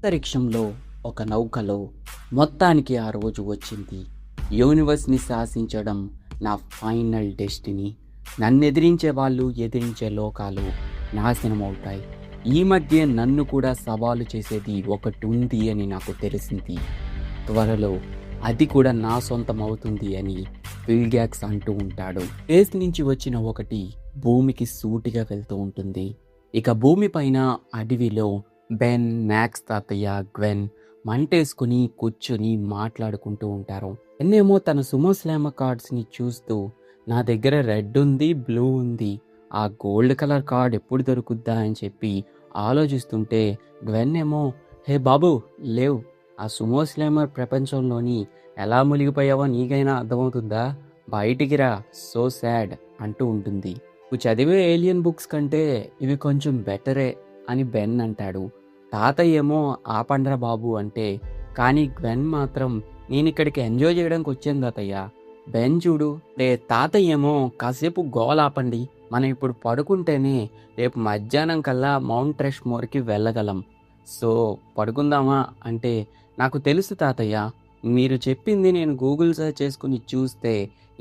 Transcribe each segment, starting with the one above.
అంతరిక్షంలో ఒక నౌకలో మొత్తానికి ఆ రోజు వచ్చింది. యూనివర్స్ని శాసించడం నా ఫైనల్ డెస్టినీ. నన్నెదిరించే వాళ్ళు ఎదిరించే లోకాలు నాశనమవుతాయి. ఈ మధ్య నన్ను కూడా సవాలు చేసేది ఒకటి ఉంది అని నాకు తెలిసింది. త్వరలో అది కూడా నా సొంతం అవుతుంది అని ఫిల్ గ్యాక్స్ అంటూ ఉంటాడు. స్పేస్ నుంచి వచ్చిన ఒకటి భూమికి సూటిగా వెళ్తూ ఉంటుంది. ఇక భూమిపైన అడవిలో బెన్, మ్యాక్స్ తాతయ్య, గ్వెన్ మంటేసుకుని కూర్చుని మాట్లాడుకుంటూ ఉంటారు. ఎన్నేమో తన సుమో స్లామర్ కార్డ్స్ని చూస్తూ, నా దగ్గర రెడ్ ఉంది, బ్లూ ఉంది, ఆ గోల్డ్ కలర్ కార్డ్ ఎప్పుడు దొరుకుద్దా అని చెప్పి ఆలోచిస్తుంటే, గ్వెన్ ఏమో హే బాబు లేవు, ఆ సుమో స్లామర్ ప్రపంచంలోని ఎలా మునిగిపోయావో నీకైనా అర్థమవుతుందా, బయటికి రా, సో సాడ్ అంటూ ఉంటుంది. నువ్వు చదివే ఏలియన్ బుక్స్ కంటే ఇవి కొంచెం బెటరే అని బెన్ అంటాడు. తాతయ్య ఏమో ఆపండ్రా బాబు అంటే, కానీ గ్వెన్ మాత్రం నేను ఇక్కడికి ఎంజాయ్ చేయడానికి వచ్చాను తాతయ్య. బెన్ చూడు, తాతయ్య ఏమో కాసేపు గోల్ ఆపండి, మనం ఇప్పుడు పడుకుంటేనే రేపు మధ్యాహ్నం కల్లా మౌంట్ రష్మోర్కి వెళ్ళగలం, సో పడుకుందామా అంటే, నాకు తెలుసు తాతయ్య, మీరు చెప్పింది నేను గూగుల్ సెర్చ్ చేసుకుని చూస్తే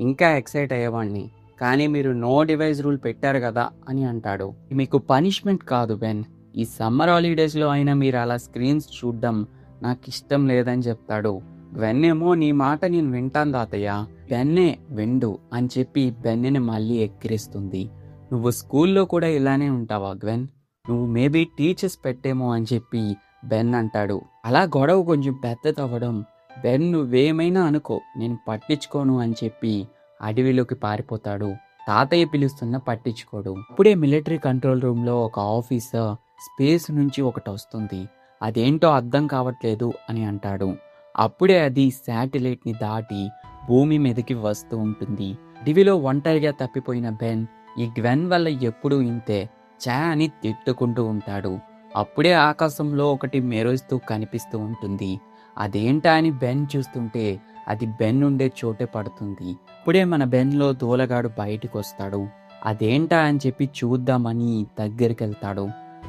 ఇంకా ఎక్సైట్ అయ్యేవాడిని, కానీ మీరు నో డివైస్ రూల్ పెట్టారు కదా అని అంటాడు. మీకు పనిష్మెంట్ కాదు బెన్, ఈ సమ్మర్ హాలిడేస్లో అయినా మీరు అలా స్క్రీన్స్ చూడడం నాకు ఇష్టం లేదని చెప్తాడు. గ్వెన్ ఏమో నీ మాట నేను వింటాను తాతయ్య, బెన్నే విండు అని చెప్పి బెన్నెని మళ్ళీ ఎక్కిరిస్తుంది. నువ్వు స్కూల్లో కూడా ఇలానే ఉంటావా గ్వెన్, నువ్వు మేబీ టీచర్స్ పెట్టేమో అని చెప్పి బెన్ అంటాడు. అలా గొడవ కొంచెం పెద్దదవ్వడం, బెన్ నువ్వేమైనా అనుకో నేను పట్టించుకోను అని చెప్పి అడవిలోకి పారిపోతాడు. తాతయ్య పిలుస్తున్న పట్టించుకోడు. ఇప్పుడే మిలిటరీ కంట్రోల్ రూమ్లో ఒక ఆఫీసర్ స్పేస్ నుంచి ఒకటి వస్తుంది, అదేంటో అర్థం కావట్లేదు అని అంటాడు. అప్పుడే అది శాటిలైట్ని దాటి భూమి మీదకి వస్తూ ఉంటుంది. అడవిలో ఒంటరిగా తప్పిపోయిన బెన్ ఈ గ్వెన్ వల్ల ఎప్పుడూ ఇంతే చా అని తిట్టుకుంటూ ఉంటాడు. అప్పుడే ఆకాశంలో ఒకటి మెరుస్తూ కనిపిస్తూ ఉంటుంది. అదేంటా అని బెన్ చూస్తుంటే అది బెన్ ఉండే చోటే పడుతుంది. ఇప్పుడే మన బెన్లో దూలగాడు బయటికి వస్తాడు. అదేంటా అని చెప్పి చూద్దామని దగ్గరికి వెళ్తాడు.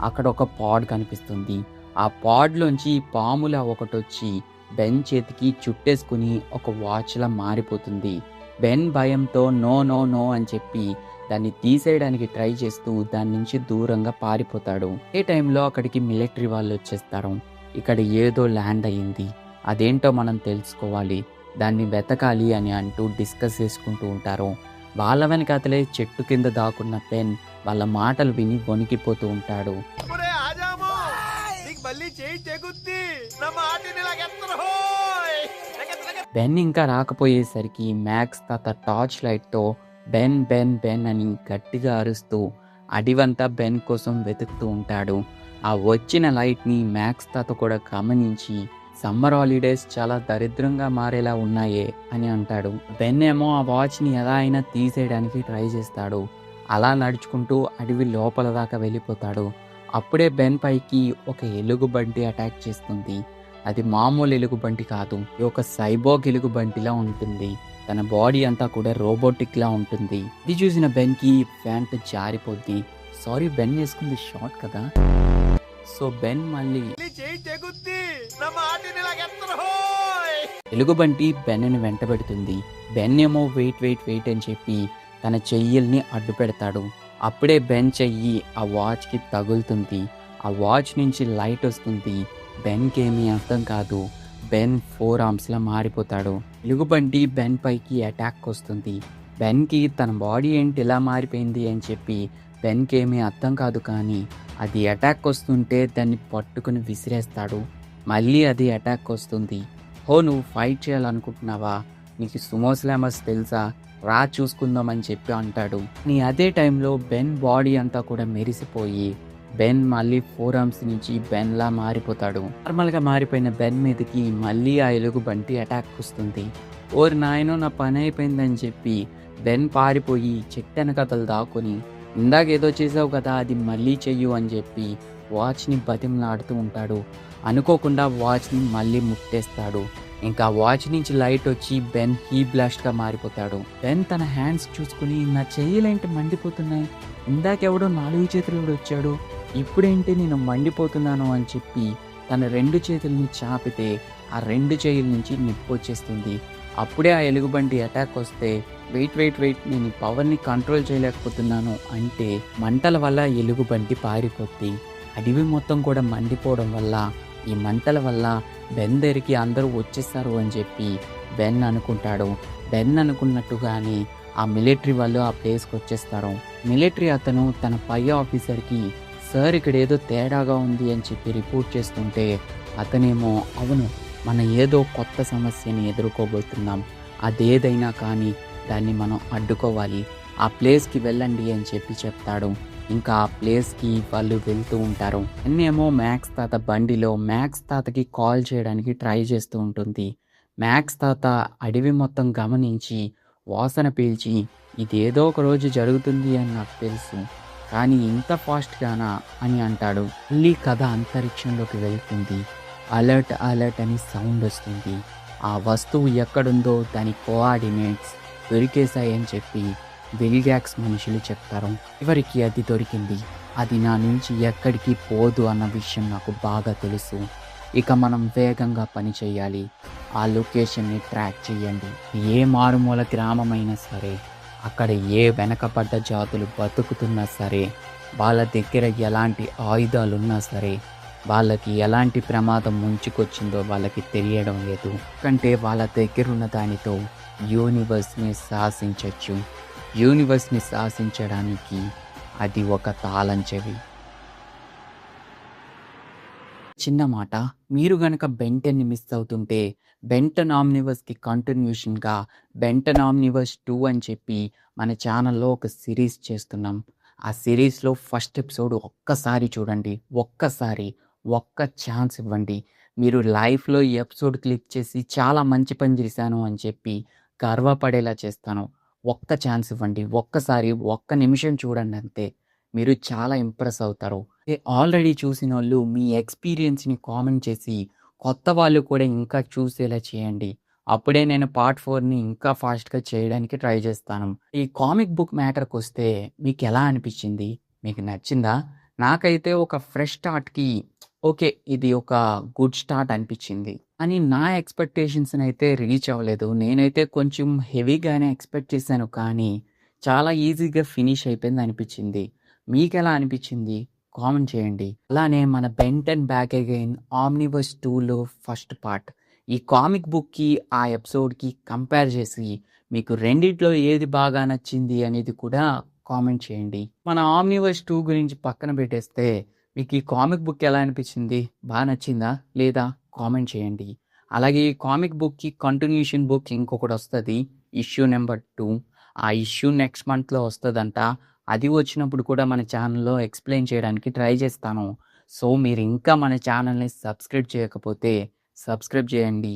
అక్కడ ఒక పాడ్ కనిపిస్తుంది. ఆ పాడ్లోంచి పాములా ఒకటి వచ్చి బెన్ చేతికి చుట్టేసుకుని ఒక వాచ్లా మారిపోతుంది. బెన్ భయంతో నో నో నో అని చెప్పి దాన్ని తీసేయడానికి ట్రై చేస్తూ దాని నుంచి దూరంగా పారిపోతాడు. ఏ టైంలో అక్కడికి మిలిటరీ వాళ్ళు వచ్చేస్తారు. ఇక్కడ ఏదో ల్యాండ్ అయ్యింది, అదేంటో మనం తెలుసుకోవాలి, దాన్ని వెతకాలి అని అంటూ డిస్కస్ చేసుకుంటూ ఉంటారు. వాళ్ళ వెనకాతలే చెట్టు కింద దాక్కున్న బెన్ వాళ్ళ మాటలు విని వణికిపోతూ ఉంటాడు. బెన్ ఇంకా రాకపోయేసరికి మ్యాక్స్ తాత టార్చ్ లైట్తో బెన్ బెన్ బెన్ అని గట్టిగా అరుస్తూ అడివంతా బెన్ కోసం వెతుకుతూ ఉంటాడు. ఆ వచ్చిన లైట్ని మ్యాక్స్ తాత కూడా గమనించి, సమ్మర్ హాలిడేస్ చాలా దరిద్రంగా మారేలా ఉన్నాయే అని అంటాడు. బెన్ ఏమో ఆ వాచ్ని ఎలా అయినా తీసేయడానికి ట్రై చేస్తాడు. అలా నడుచుకుంటూ అడవి లోపల దాకా వెళ్ళిపోతాడు. అప్పుడే బెన్ పైకి ఒక ఎలుగుబంటి అటాక్ చేస్తుంది. అది మామూలు ఎలుగుబంటి కాదు, ఒక సైబోగ్ ఎలుగుబంటిలా ఉంటుంది. తన బాడీ అంతా కూడా రోబోటిక్ లా ఉంటుంది. ఇది చూసిన బెన్ కి ప్యాంట్ జారిపోద్ది. సారీ, బెన్ వేసుకుంది షార్ట్ కదా. సో బెన్ మళ్ళీ ఎలుగుబంటి బెన్ని వెంటబెడుతుంది. బెన్ ఏమో వెయిట్ వెయిట్ వెయిట్ అని చెప్పి తన చెయ్యిల్ని అడ్డు పెడతాడు. అప్పుడే బెన్ చెయ్యి ఆ వాచ్కి తగులుతుంది. ఆ వాచ్ నుంచి లైట్ వస్తుంది. బెన్కి ఏమీ అర్థం కాదు. బెన్ 4 ఆర్మ్స్లా మారిపోతాడు. ఎలుగుబంటి బెన్ పైకి అటాక్ వస్తుంది. బెన్కి తన బాడీ ఏంటి ఇలా మారిపోయింది అని చెప్పి బెన్కి ఏమీ అర్థం కాదు, కానీ అది అటాక్ వస్తుంటే దాన్ని పట్టుకుని విసిరేస్తాడు. మళ్ళీ అది అటాక్ వస్తుంది. హో, నువ్వు ఫైట్ చేయాలనుకుంటున్నావా, నీకు సుమో స్లామర్స్ తెలుసా, రా చూసుకుందాం అని చెప్పి అంటాడు. నీ అదే టైంలో బెన్ బాడీ అంతా కూడా మెరిసిపోయి బెన్ మళ్ళీ 4 ఆర్మ్స్ నుంచి బెన్లా మారిపోతాడు. నార్మల్గా మారిపోయిన బెన్ మీదకి మళ్ళీ ఆ ఎలుగుబంటి అటాక్ వస్తుంది. ఓరి నాయనో, నా పని అయిపోయిందని చెప్పి బెన్ పారిపోయి చెట్టు వెనకతలు దాక్కుని, ఇందాకేదో చేసావు కదా అది మళ్ళీ చెయ్యు అని చెప్పి వాచ్ని బతిమలాడుతూ ఉంటాడు. అనుకోకుండా వాచ్ని మళ్ళీ ముట్టేస్తాడు. ఇంకా వాచ్ నుంచి లైట్ వచ్చి బెన్ హీ బ్లాస్ట్గా మారిపోతాడు. బెన్ తన హ్యాండ్స్ చూసుకుని, నా చెయ్యిలేంటి మండిపోతున్నాయి, ఇందాకెవడో 4 చేతులు వచ్చాడు, ఇప్పుడేంటి నేను మండిపోతున్నాను అని చెప్పి తన 2 చేతుల్ని చాపితే ఆ 2 చేతుల నుంచి నిప్పొచ్చేస్తుంది. అప్పుడే ఆ ఎలుగుబంటి అటాక్ వస్తే వెయిట్ నేను ఈ పవర్‌ని కంట్రోల్ చేయలేకపోతున్నాను అంటే మంటల వల్ల ఎలుగుబంటి పారిపోద్ది. అడవి మొత్తం కూడా మండిపోవడం వల్ల ఈ మంటల వల్ల బెన్ దగ్గరికి అందరూ వచ్చేస్తారు అని చెప్పి బెన్ అనుకుంటాడు. బెన్ అనుకున్నట్టుగానే ఆ మిలిటరీ వాళ్ళు ఆ ప్లేస్‌కి వచ్చేస్తారు. మిలిటరీ అతను తన పై ఆఫీసర్‌కి సార్ ఇక్కడేదో తేడాగా ఉంది అని చెప్పి రిపోర్ట్ చేస్తుంటే అతనేమో అవును మనం ఏదో కొత్త సమస్యని ఎదుర్కోబోతున్నాం. అదేదైనా కానీ దాన్ని మనం అడ్డుకోవాలి. ఆ ప్లేస్‌కి వెళ్ళండి అని చెప్పి చెప్తాడు. ఇంకా ఆ ప్లేస్‌కి వాళ్ళు వెళ్తూ ఉంటారు. అన్నేమో మ్యాక్స్ తాత బండిలో మ్యాక్స్ తాతకి కాల్ చేయడానికి ట్రై చేస్తూ ఉంటుంది. మ్యాక్స్ తాత అడవి మొత్తం గమనించి వాసన పీల్చి ఇదేదో ఒక రోజు జరుగుతుంది అని నాకు తెలుసు. కానీ ఇంత ఫాస్ట్‌గానా అని అంటాడు. మళ్ళీ కథ అంతరిక్షంలోకి వెళ్తుంది. అలర్ట్ అలర్ట్ అని సౌండ్ వస్తుంది. ఆ వస్తువు ఎక్కడుందో దాని కోఆర్డినేట్స్ దొరికేశాయని చెప్పి వెల్గాక్స్ మనుషులు చెప్తారు. చివరికి అది దొరికింది. అది నా నుంచి ఎక్కడికి పోదు అన్న విషయం నాకు బాగా తెలుసు. ఇక మనం వేగంగా పని చేయాలి. ఆ లొకేషన్‌ని ట్రాక్ చేయండి. ఏ మారుమూల గ్రామమైనా సరే, అక్కడ ఏ వెనకబడ్డ జాతులు బతుకుతున్నా సరే, వాళ్ళ దగ్గర ఎలాంటి ఆయుధాలున్నా సరే, వాళ్ళకి ఎలాంటి ప్రమాదం ముంచుకొచ్చిందో వాళ్ళకి తెలియడం లేదు. ఎందుకంటే వాళ్ళ దగ్గరున్న దానితో యూనివర్స్‌ని శాసించొచ్చు. యూనివర్స్‌ని శాసించడానికి అది ఒక తాళం చెవి. చిన్న మాట, మీరు గనక బెన్ 10ని మిస్ అవుతుంటే బెన్ 10 ఆమ్నివర్స్‌కి కంటిన్యూషన్‌గా బెన్ 10 ఆమ్నివర్స్ 2 అని చెప్పి మన ఛానల్‌లో ఒక సిరీస్ చేస్తున్నాం. ఆ సిరీస్‌లో ఫస్ట్ ఎపిసోడ్ ఒక్కసారి చూడండి. ఒక్క ఛాన్స్ ఇవ్వండి. మీరు లైఫ్‌లో ఈ ఎపిసోడ్ క్లిక్ చేసి చాలా మంచి పని చేశాను అని చెప్పి గర్వపడేలా చేస్తాను. ఒక్క ఛాన్స్ ఇవ్వండి. ఒక్కసారి ఒక్క నిమిషం చూడండి అంతే. మీరు చాలా ఇంప్రెస్ అవుతారు. ఆల్రెడీ చూసినోళ్ళు మీ ఎక్స్‌పీరియన్స్‌ని కామెంట్ చేసి కొత్త వాళ్ళు కూడా ఇంకా చూసేలా చేయండి. అప్పుడే నేను పార్ట్ 4ని ఇంకా ఫాస్ట్‌గా చేయడానికి ట్రై చేస్తాను. ఈ కామిక్ బుక్ మ్యాటర్‌కొస్తే మీకెలా అనిపిచ్చింది? మీకు నచ్చిందా? నాకైతే ఒక ఫ్రెష్ స్టార్ట్‌కి ఓకే. ఇది ఒక గుడ్ స్టార్ట్ అనిపిచ్చింది. కానీ నా ఎక్స్‌పెక్టేషన్స్‌నైతే రీచ్ అవ్వలేదు. నేనైతే కొంచెం హెవీగానే ఎక్స్‌పెక్ట్ చేశాను కానీ చాలా ఈజీగా ఫినిష్ అయిపోయిందనిపిచ్చింది. మీకెలా అనిపిచ్చింది? కామెంట్ చేయండి. అలానే మన 'బెన్ 10 బ్యాక్ అగైన్' ఆమ్నివర్స్ 2లో ఫస్ట్ పార్ట్. ఈ కామిక్ బుక్‌కి, ఆ ఎపిసోడ్‌కి కంపేర్ చేసి మీకు రెండిట్లో ఏది బాగా నచ్చింది అనేది కూడా కామెంట్ చేయండి. మన ఆమ్నివర్స్ 2 గురించి పక్కన పెట్టేస్తే మీకు ఈ కామిక్ బుక్ ఎలా అనిపిచ్చింది? నచ్చిందా? లేదా? కామెంట్ చేయండి. అలాగే ఈ కామిక్ బుక్‌కి కంటిన్యూషన్ బుక్ ఇంకొకటొస్తది. Issue number 2. ఆ ఇష్యూ నెక్స్ట్ మంత్‌లో వస్తదంట. అది వచ్చినప్పుడు కూడా మన ఛానల్‌లో ఎక్స్‌ప్లెయిన్ చేయడానికి ట్రై చేస్తాను. సో, మీరింకా మన ఛానల్‌ని సబ్స్క్రైబ్ చేయకపోతే సబ్స్క్రైబ్ చేయండి.